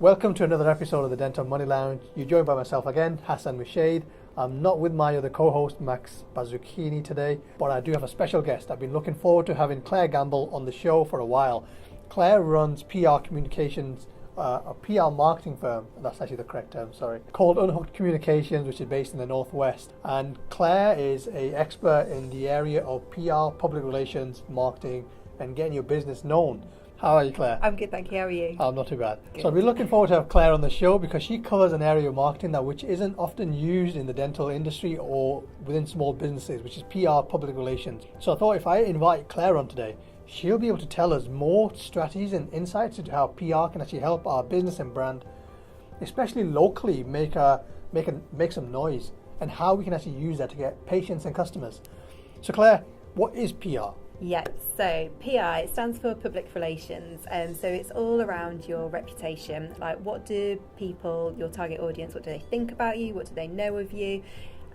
Welcome to another episode of the Dental Money Lounge. You're joined by myself again, Hassan Rashid. I'm not with my other co-host, Max Bazzucchini, today, but I do have a special guest. I've been looking forward to having Claire Gamble on the show for a while. Claire runs PR communications, a PR marketing firm, that's actually the correct term, sorry, called Unhooked Communications, which is based in the Northwest. And Claire is an expert in the area of PR, public relations, marketing, and getting your business known. How are you, Claire? I'm good, thank you. How are you? I'm not too bad. Good. So I've been looking forward to have Claire on the show because she covers an area of marketing that which isn't often used in the dental industry or within small businesses, which is PR, public relations. So I thought if I invite Claire on today, she'll be able to tell us more strategies and insights into how PR can actually help our business and brand, especially locally, make some noise, and how we can actually use that to get patients and customers. So Claire, what is PR? Yeah, so PR, it stands for public relations, and so it's all around your reputation. Like, what do people, your target audience, what do they think about you? What do they know of you?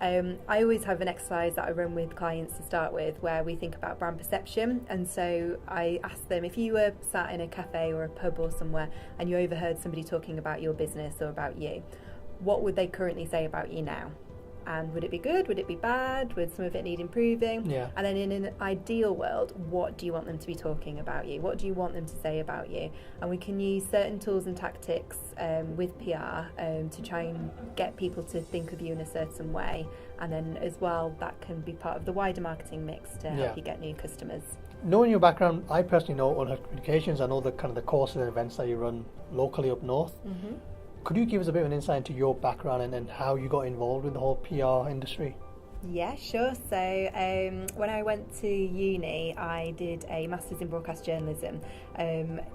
I always have an exercise that I run with clients to start with where we think about brand perception, and so I ask them, if you were sat in a cafe or a pub or somewhere and you overheard somebody talking about your business or about you, what would they currently say about you now? And would it be good? Would it be bad? Would some of it need improving? Yeah. And then in an ideal world, what do you want them to be talking about you? What do you want them to say about you? And we can use certain tools and tactics with PR to try and get people to think of you in a certain way. And then as well, that can be part of the wider marketing mix to help you get new customers. Knowing your background, I personally know Unhooked Communications. I know the kind of the courses and events that you run locally up north. Mm-hmm. Could you give us a bit of an insight into your background and how you got involved in the whole PR industry? Yeah, sure. So when I went to uni, I did a master's in broadcast journalism.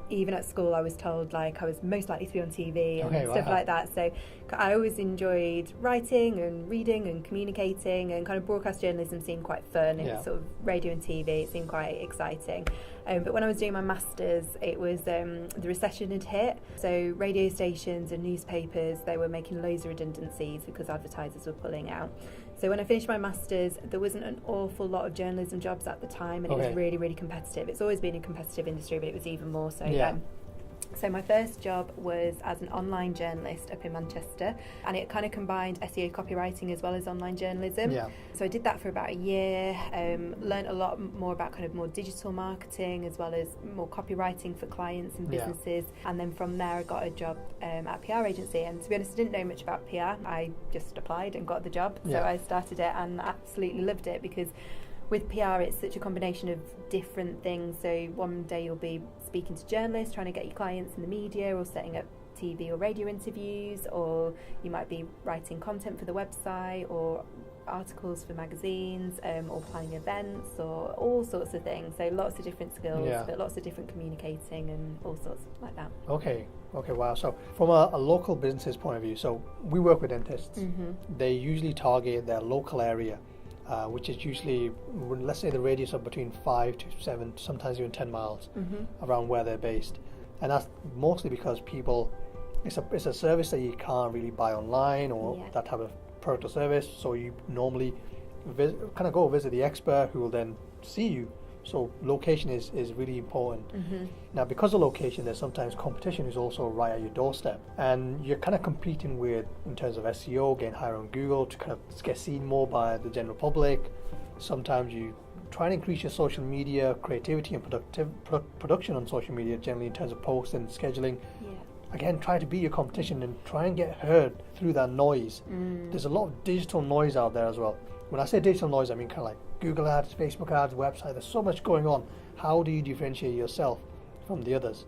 Even at school, I was told I was most likely to be on TV and stuff like that. So I always enjoyed writing and reading and communicating, and kind of broadcast journalism seemed quite fun, and sort of radio and TV, it seemed quite exciting. But when I was doing my master's, it was the recession had hit. So radio stations and newspapers, they were making loads of redundancies because advertisers were pulling out. So when I finished my master's, there wasn't an awful lot of journalism jobs at the time, and it was really, really competitive. It's always been a competitive industry, but it was even more so then. So my first job was as an online journalist up in Manchester, and it kind of combined SEO copywriting as well as online journalism. Yeah. So I did that for about a year, learned a lot more about kind of more digital marketing as well as more copywriting for clients and businesses. And then from there I got a job at a PR agency, and to be honest, I didn't know much about PR. I just applied and got the job. So I started it and absolutely loved it, because with PR, it's such a combination of different things. So one day you'll be speaking to journalists, trying to get your clients in the media, or setting up TV or radio interviews, or you might be writing content for the website, or articles for magazines, or planning events, or all sorts of things. So lots of different skills, but lots of different communicating and all sorts like that. Okay, wow. So from a local business's point of view, so we work with dentists. Mm-hmm. They usually target their local area. Which is usually, let's say, the radius of between 5 to 7, sometimes even 10 miles around where they're based. And that's mostly because people, it's a service that you can't really buy online, or that type of product or service. So you normally kind of go visit the expert who will then see you. So location is really important. Mm-hmm. Now, because of location, there's sometimes competition is also right at your doorstep, and you're kind of competing with, in terms of SEO, getting higher on Google to kind of get seen more by the general public. Sometimes you try and increase your social media creativity and production on social media, generally in terms of posts and scheduling. Again, try to beat your competition and try and get heard through that noise. There's a lot of digital noise out there as well. When I say digital noise, I mean kind of like Google ads, Facebook ads, website. There's so much going on. How do you differentiate yourself from the others?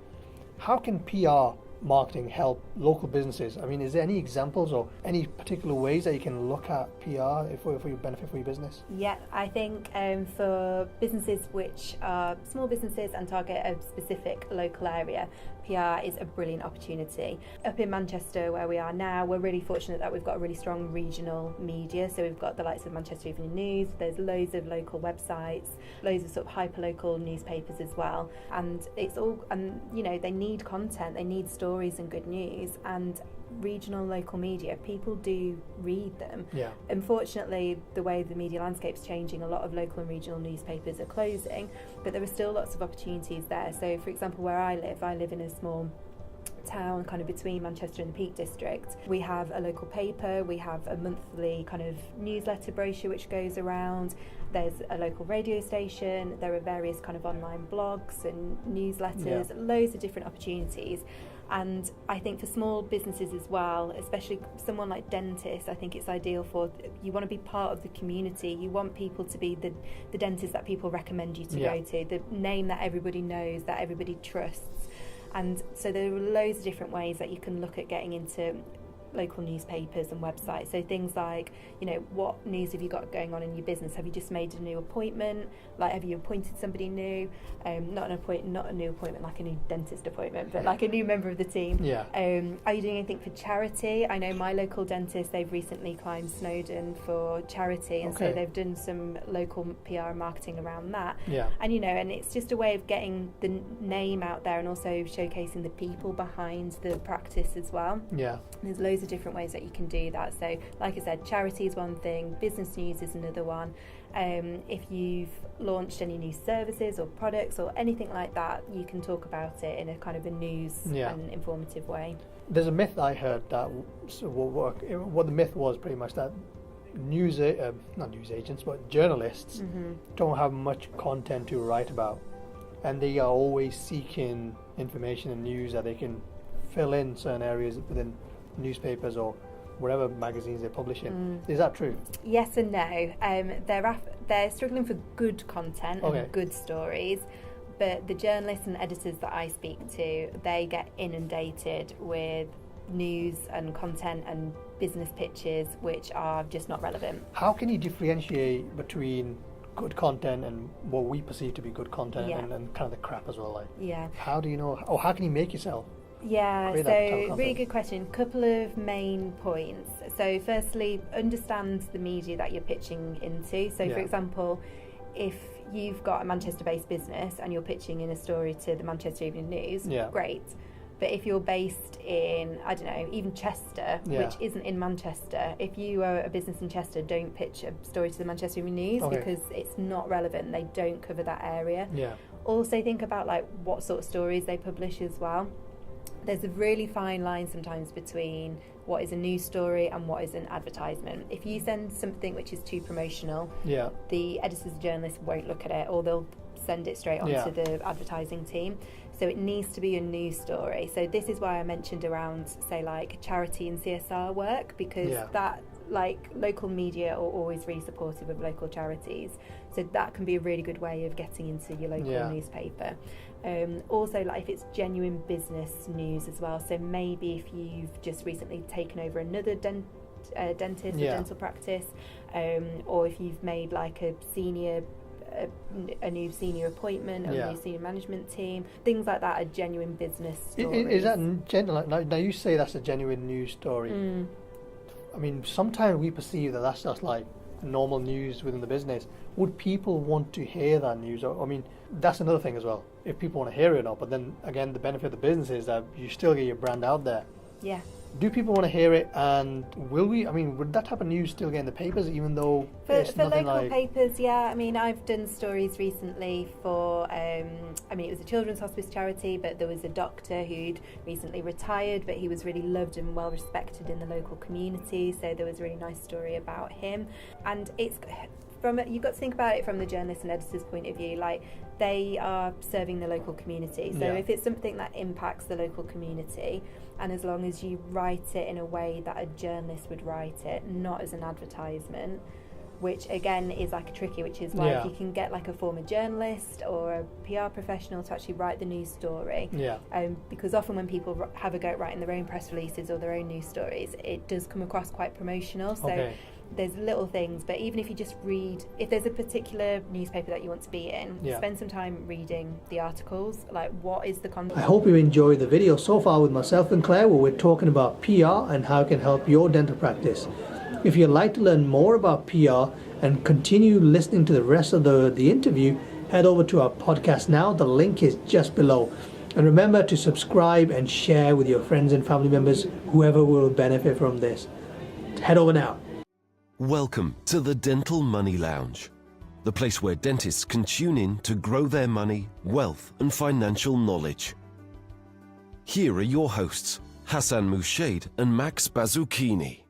How can PR marketing help local businesses? I mean, is there any examples or any particular ways that you can look at PR for your benefit for your business? Yeah, I think for businesses which are small businesses and target a specific local area, PR is a brilliant opportunity. Up in Manchester, where we are now, we're really fortunate that we've got a really strong regional media. So we've got the likes of Manchester Evening News, there's loads of local websites, loads of sort of hyper-local newspapers as well. And it's all, they need content, they need stories and good news. And regional local media, people do read them. Yeah. Unfortunately, the way the media landscape's changing, a lot of local and regional newspapers are closing, but there are still lots of opportunities there. So for example, where I live in a small town, kind of between Manchester and the Peak District. We have a local paper, we have a monthly kind of newsletter brochure which goes around. There's a local radio station, there are various kind of online blogs and newsletters, loads of different opportunities. And I think for small businesses as well, especially someone like dentists, I think it's ideal for, you want to be part of the community. You want people to be the dentist that people recommend you to go to, the name that everybody knows, that everybody trusts. And so there are loads of different ways that you can look at getting into local newspapers and websites. So things like, you know, what news have you got going on in your business? Have you just made a new appointment? Like, have you appointed somebody new? Not a new appointment like a new dentist appointment, but like a new member of the team. Are you doing anything for charity? I know my local dentist, they've recently climbed Snowdon for charity, and so they've done some local PR and marketing around that. And you know, and it's just a way of getting the name out there and also showcasing the people behind the practice as well. There's loads of different ways that you can do that. So like I said, charity is one thing, business news is another one. If you've launched any new services or products or anything like that, you can talk about it in a kind of a news and informative way. There's a myth I heard that what the myth was pretty much that not news agents but journalists don't have much content to write about, and they are always seeking information and news that they can fill in certain areas within newspapers or whatever magazines they publish in. Is that true? Yes and no. They're struggling for good content and good stories, but the journalists and editors that I speak to, they get inundated with news and content and business pitches which are just not relevant. How can you differentiate between good content and what we perceive to be good content and kind of the crap as well? Like, how do you know, or how can you make yourself? So really good question. Couple of main points. So firstly, understand the media that you're pitching into. So for example, if you've got a Manchester-based business and you're pitching in a story to the Manchester Evening News, great. But if you're based in, I don't know, even Chester, which isn't in Manchester, if you are a business in Chester, don't pitch a story to the Manchester Evening News because it's not relevant. They don't cover that area. Also think about like what sort of stories they publish as well. There's a really fine line sometimes between what is a news story and what is an advertisement. If you send something which is too promotional, the editors and journalists won't look at it, or they'll send it straight on to the advertising team. So it needs to be a news story. So this is why I mentioned around, say, like charity and CSR work, because that, like, local media are always really supportive of local charities. So that can be a really good way of getting into your local newspaper. Also, like, if it's genuine business news as well. So maybe if you've just recently taken over another dentist or dental practice, or if you've made like a new senior appointment, or a new senior management team, things like that are genuine business stories. Is that genuine? Now you say that's a genuine news story. I mean, sometimes we perceive that that's just like normal news within the business. Would people want to hear that news? I mean, that's another thing as well, if people want to hear it or not. But then again, the benefit of the business is that you still get your brand out there. Do people want to hear it, and would that type of news still get in the papers, even though it's nothing local like... papers? I mean, I've done stories recently for it was a children's hospice charity, but there was a doctor who'd recently retired, but he was really loved and well respected in the local community, so there was a really nice story about him. And it's you've got to think about it from the journalist and editor's point of view. Like, they are serving the local community, so if it's something that impacts the local community, and as long as you write it in a way that a journalist would write it, not as an advertisement, which again is like a tricky, which is why if you can get like a former journalist or a PR professional to actually write the news story, because often when people have a go at writing their own press releases or their own news stories, it does come across quite promotional. So there's little things, but even if you just read, if there's a particular newspaper that you want to be in, spend some time reading the articles, like what is the content. I hope you enjoyed the video so far with myself and Claire, where we're talking about PR and how it can help your dental practice. If you'd like to learn more about PR and continue listening to the rest of the interview, head over to our podcast now. The link is just below. And remember to subscribe and share with your friends and family members, whoever will benefit from this. Head over now. Welcome to the Dental Money Lounge, the place where dentists can tune in to grow their money, wealth and financial knowledge. Here are your hosts, Hassan Moushaid and Max Bazzucchini.